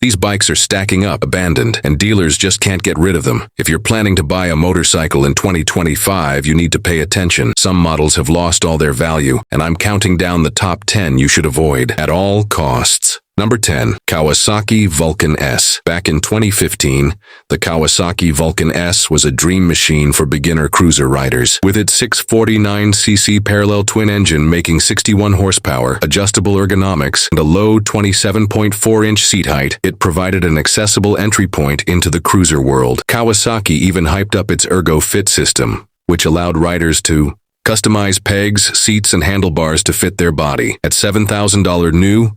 These bikes are stacking up, abandoned, and dealers just can't get rid of them. If you're planning to buy a motorcycle in 2025, you need to pay attention. Some models have lost all their value, and I'm counting down the top 10 you should avoid at all costs. Number 10. Kawasaki Vulcan S. Back in 2015, the Kawasaki Vulcan S was a dream machine for beginner cruiser riders. With its 649cc parallel twin engine making 61 horsepower, adjustable ergonomics, and a low 27.4-inch seat height, it provided an accessible entry point into the cruiser world. Kawasaki even hyped up its Ergo Fit system, which allowed riders to customize pegs, seats, and handlebars to fit their body. At $7,000 new,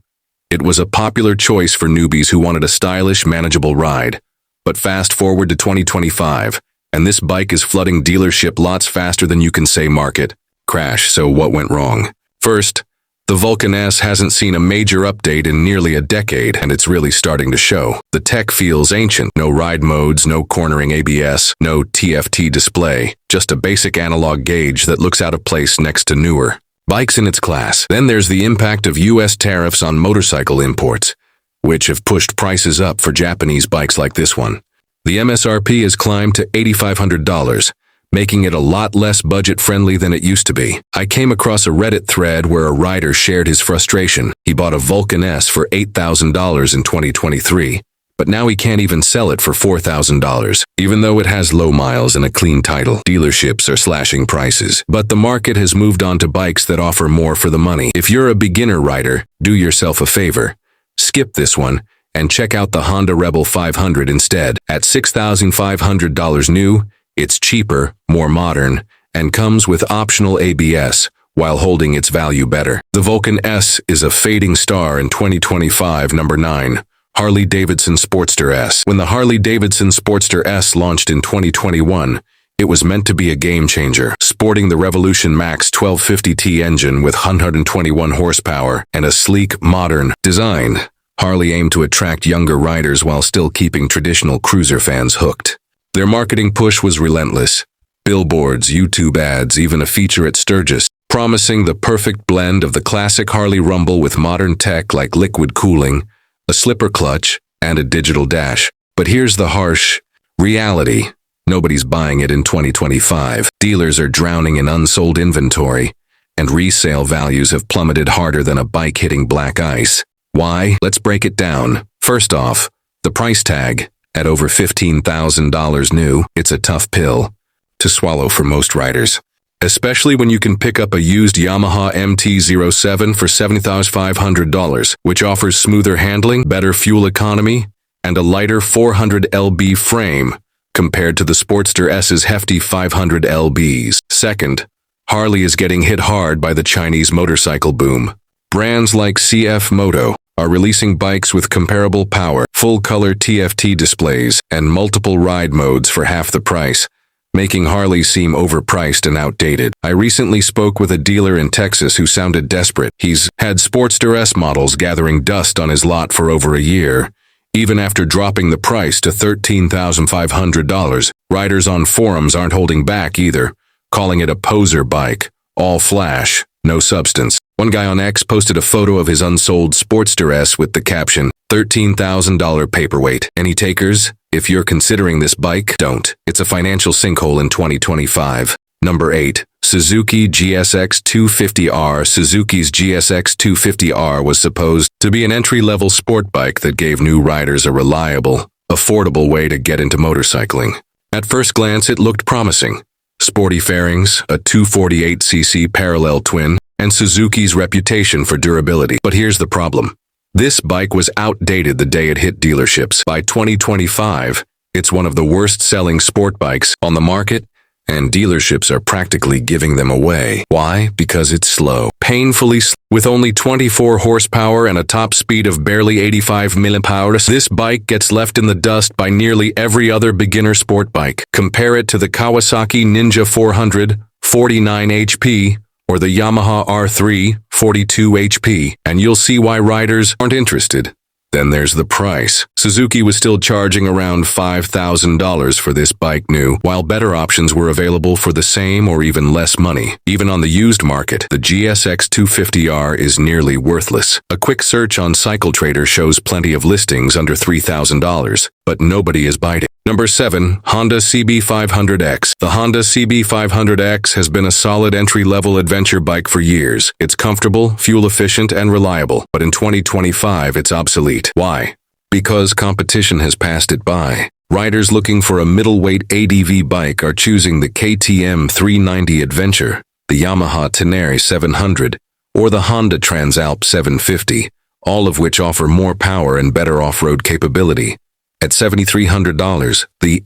it was a popular choice for newbies who wanted a stylish, manageable ride. But fast forward to 2025, and this bike is flooding dealership lots faster than you can say market crash. So what went wrong? First, the Vulcan S hasn't seen a major update in nearly a decade, and it's really starting to show. The tech feels ancient. No ride modes, no cornering ABS, no TFT display, just a basic analog gauge that looks out of place next to newer bikes in its class. Then there's the impact of US tariffs on motorcycle imports, which have pushed prices up for Japanese bikes like this one. The MSRP has climbed to $8,500, making it a lot less budget-friendly than it used to be. I came across a Reddit thread where a rider shared his frustration. He bought a Vulcan S for $8,000 in 2023, but now he can't even sell it for $4,000. Even though it has low miles and a clean title, dealerships are slashing prices. But the market has moved on to bikes that offer more for the money. If you're a beginner rider, do yourself a favor. Skip this one and check out the Honda Rebel 500 instead. At $6,500 new, it's cheaper, more modern, and comes with optional ABS while holding its value better. The Vulcan S is a fading star in 2025. Number 9. Harley-Davidson Sportster S. When the Harley-Davidson Sportster S launched in 2021, it was meant to be a game-changer. Sporting the Revolution Max 1250T engine with 121 horsepower and a sleek, modern design, Harley aimed to attract younger riders while still keeping traditional cruiser fans hooked. Their marketing push was relentless. Billboards, YouTube ads, even a feature at Sturgis, promising the perfect blend of the classic Harley rumble with modern tech like liquid cooling, a slipper clutch, and a digital dash. But here's the harsh reality. Nobody's buying it in 2025. Dealers are drowning in unsold inventory, and resale values have plummeted harder than a bike hitting black ice. Why? Let's break it down. First off, the price tag. At over $15,000 new, it's a tough pill to swallow for most riders, especially when you can pick up a used Yamaha MT-07 for $70,500, which offers smoother handling, better fuel economy, and a lighter 400 lb frame compared to the Sportster S's hefty 500 lbs. Second, Harley is getting hit hard by the Chinese motorcycle boom. Brands like CF Moto are releasing bikes with comparable power, full-color TFT displays, and multiple ride modes for half the price, making Harley seem overpriced and outdated. I recently spoke with a dealer in Texas who sounded desperate. He's had Sportster S models gathering dust on his lot for over a year, even after dropping the price to $13,500. Riders on forums aren't holding back either, calling it a poser bike, all flash, no substance. One guy on X posted a photo of his unsold Sportster S with the caption, $13,000 paperweight. Any takers? If you're considering this bike, don't. It's a financial sinkhole in 2025. Number 8. Suzuki GSX 250R. Suzuki's GSX 250R was supposed to be an entry-level sport bike that gave new riders a reliable, affordable way to get into motorcycling. At first glance, it looked promising. Sporty fairings, a 248cc parallel twin, and Suzuki's reputation for durability. But here's the problem. This bike was outdated the day it hit dealerships. By 2025, it's one of the worst-selling sport bikes on the market, and dealerships are practically giving them away. Why? Because it's slow. Painfully slow. With only 24 horsepower and a top speed of barely 85 mph, this bike gets left in the dust by nearly every other beginner sport bike. Compare it to the Kawasaki Ninja 400, 49 HP, or the Yamaha R3, 42 HP, and you'll see why riders aren't interested. Then there's the price. Suzuki was still charging around $5,000 for this bike new, while better options were available for the same or even less money. Even on the used market, the GSX 250R is nearly worthless. A quick search on CycleTrader shows plenty of listings under $3,000, but nobody is biting. Number 7. Honda CB500X. The Honda CB500X has been a solid entry-level adventure bike for years. It's comfortable, fuel-efficient, and reliable, but in 2025 it's obsolete. Why? Because competition has passed it by. Riders looking for a middleweight ADV bike are choosing the KTM 390 Adventure, the Yamaha Tenere 700, or the Honda Transalp 750, all of which offer more power and better off-road capability. At $7,300, the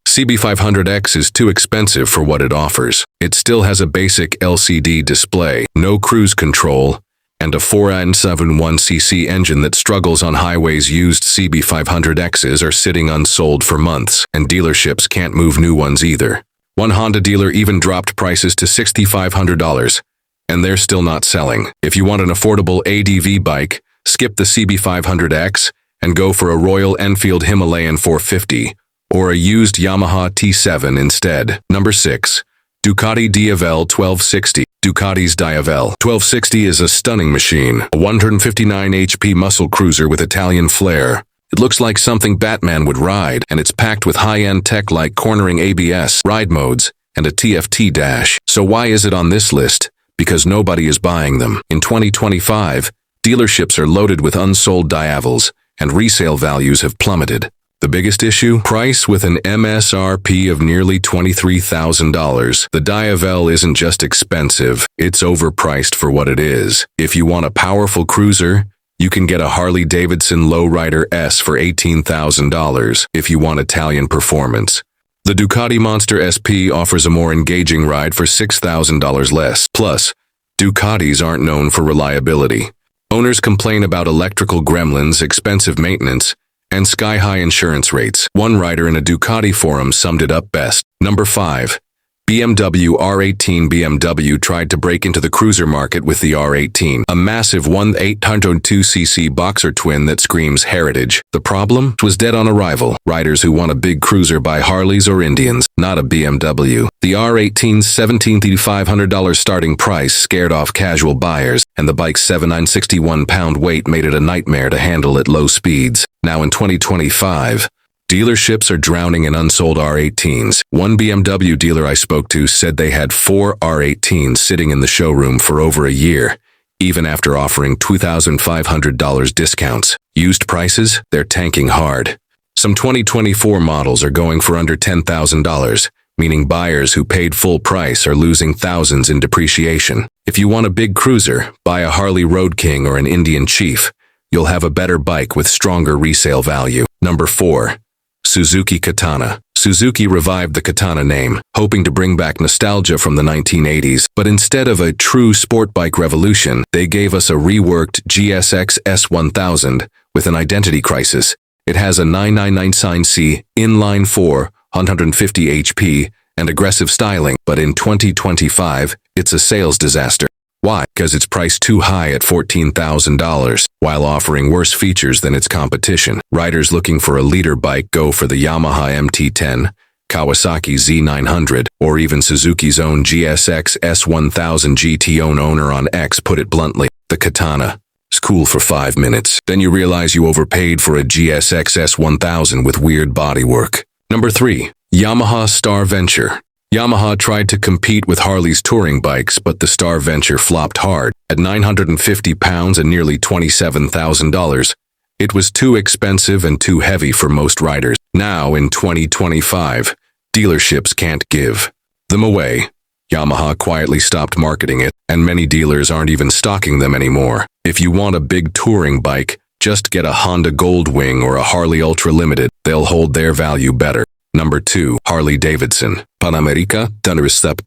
CB500X is too expensive for what it offers. It still has a basic LCD display, no cruise control, and a 471cc engine that struggles on highways. Used CB500Xs are sitting unsold for months, and dealerships can't move new ones either. One Honda dealer even dropped prices to $6,500, and they're still not selling. If you want an affordable ADV bike, skip the CB500X and go for a Royal Enfield Himalayan 450 or a used Yamaha T7 instead. Number 6. Ducati Diavel 1260. Ducati's Diavel 1260 is a stunning machine, a 159 HP muscle cruiser with Italian flair. It looks like something Batman would ride, and it's packed with high-end tech like cornering ABS, ride modes, and a TFT dash. So why is it on this list? Because nobody is buying them. In 2025, dealerships are loaded with unsold Diavels, and resale values have plummeted. The biggest issue? Price with an MSRP of nearly $23,000. The Diavel isn't just expensive, it's overpriced for what it is. If you want a powerful cruiser, you can get a Harley-Davidson Lowrider S for $18,000 if you want Italian performance. The Ducati Monster SP offers a more engaging ride for $6,000 less. Plus, Ducatis aren't known for reliability. Owners complain about electrical gremlins, expensive maintenance, and sky-high insurance rates. One rider in a Ducati forum summed it up best. Number 5. BMW R18. BMW tried to break into the cruiser market with the R18, a massive 802cc boxer twin that screams heritage. The problem was dead on arrival. Riders who want a big cruiser buy Harleys or Indians, not a BMW. The R18's $17,500 starting price scared off casual buyers, and the bike's 761-pound weight made it a nightmare to handle at low speeds. Now in 2025, dealerships are drowning in unsold R18s. One BMW dealer I spoke to said they had 4 R18s sitting in the showroom for over a year, even after offering $2,500 discounts. Used prices? They're tanking hard. Some 2024 models are going for under $10,000, meaning buyers who paid full price are losing thousands in depreciation. If you want a big cruiser, buy a Harley Road King or an Indian Chief. You'll have a better bike with stronger resale value. Number 4. Suzuki Katana. Suzuki revived the Katana name, hoping to bring back nostalgia from the 1980s, but instead of a true sport bike revolution, they gave us a reworked GSX S1000 with an identity crisis. It has a 999cc, inline 4, 150 HP, and aggressive styling, but in 2025, it's a sales disaster. Why? Because it's priced too high at $14,000, while offering worse features than its competition. Riders looking for a leader bike go for the Yamaha MT-10, Kawasaki Z900, or even Suzuki's own GSX S1000 GT. Owner on X put it bluntly, the Katana. It's cool for 5 minutes. Then you realize you overpaid for a GSX S1000 with weird bodywork. Number 3. Yamaha Star Venture. Yamaha tried to compete with Harley's touring bikes, but the Star Venture flopped hard. At 950 pounds and nearly $27,000, it was too expensive and too heavy for most riders. Now, in 2025, dealerships can't give them away. Yamaha quietly stopped marketing it, and many dealers aren't even stocking them anymore. If you want a big touring bike, just get a Honda Goldwing or a Harley Ultra Limited. They'll hold their value better. Number 2. Harley-Davidson. Panamerica Dunnerstap.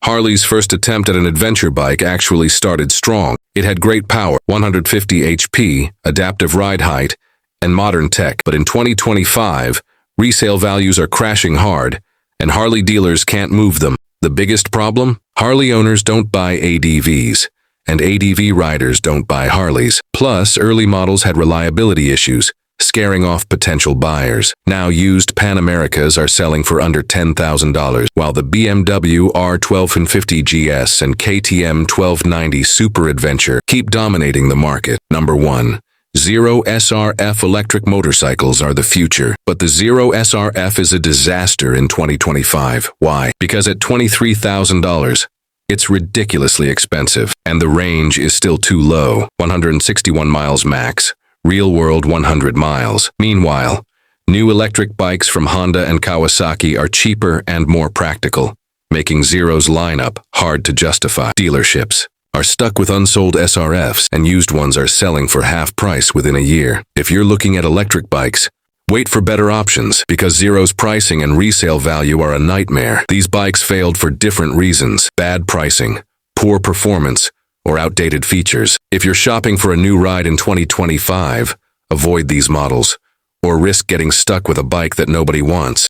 Harley's first attempt at an adventure bike actually started strong. It had great power, 150 HP, adaptive ride height, and modern tech. But in 2025, resale values are crashing hard, and Harley dealers can't move them. The biggest problem? Harley owners don't buy ADVs, and ADV riders don't buy Harleys. Plus, early models had reliability issues, scaring off potential buyers. Now used Pan Americas are selling for under $10,000, while the BMW R1250 GS and KTM 1290 Super Adventure keep dominating the market. Number 1. Zero SRF electric motorcycles are the future, but the Zero SRF is a disaster in 2025. Why? Because at $23,000, it's ridiculously expensive, and the range is still too low, 161 miles max. Real world 100 miles. Meanwhile, new electric bikes from Honda and Kawasaki are cheaper and more practical, making Zero's lineup hard to justify. Dealerships are stuck with unsold SRFs, and used ones are selling for half price within a year. If you're looking at electric bikes, wait for better options, because Zero's pricing and resale value are a nightmare. These bikes failed for different reasons: bad pricing, poor performance, or outdated features. If you're shopping for a new ride in 2025, avoid these models, or risk getting stuck with a bike that nobody wants.